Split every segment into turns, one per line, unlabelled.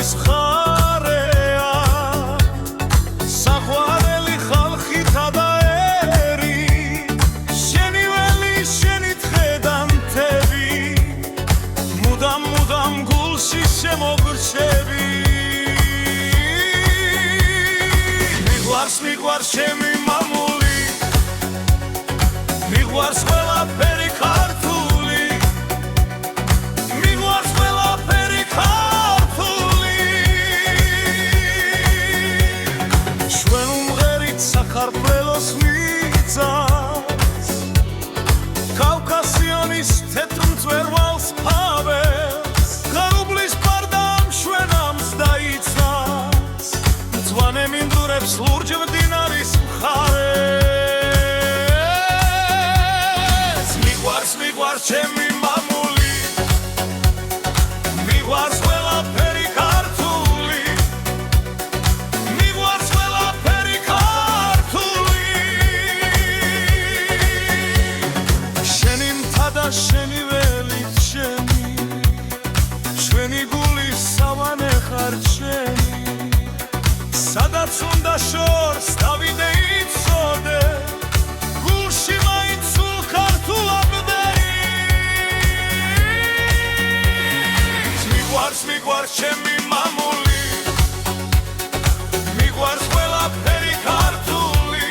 ხალხის ხარეა საყვარელი ხალხითა და ერი შენი ველი შენი თხე და მთები მუდამ გულში შემოგრჩები მიყვარს ჩემი მამული მიყვარს ყველაფერი ქართული მიყვარს ყველაფერი ქართული ჩვენ უმღერით საქართველოს მიწას კავკასიონის თეთრ მწვერვალს ფაბელს ღარუბლის პარდამ ჩვენამს დაიცავს მწვანე მინდვრებს ლურჯ მდინარის მხარეს მიყვარს ჩემი მამული მიყვარს ყველაფერი ქართული მიყვარს ყველაფერი ქართული შენი მთა და შენი ველი ჩემი ჩვენი გულის სავანე ხარ ჩემი სადაც უნდა შორს დავიდე იცოდე გულში მაინც სულ ქართულამდე მიყვარს ჩემი მამული მიყვარს ყველაფერი ქართული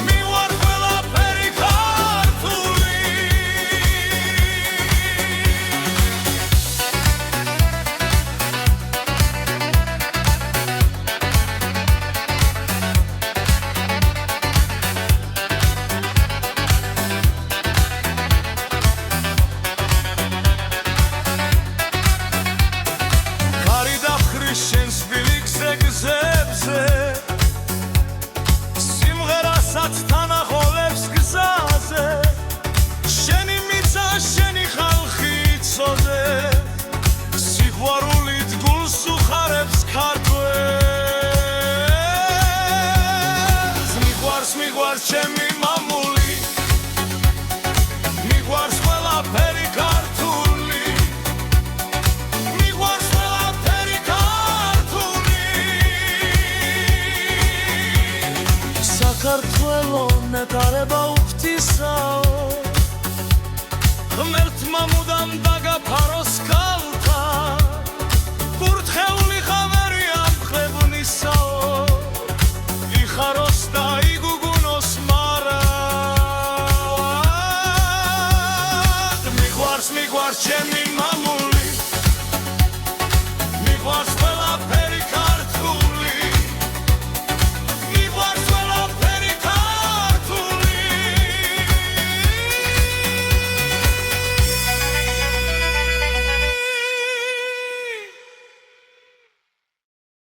მიყვარს ყველაფერი ქართული შენს ბილიქზე გზებზე სიმღერასაც თანახოლებს გზაზე შენი მიწა შენი ხალხი იცოდე სიყვარულით გულს უხარებს ქართველს მიყვარს ჩემი მამული მიყვარს ყველაფერი ქართული საქართველო ნეტარება უფთისაო ღმერთმა მუდამ დაგაფაროს კალთა კურთხეული ხავერი ამხლებნისაო იხაროს და იგუგუნოს მარად მიყვარს ჩემი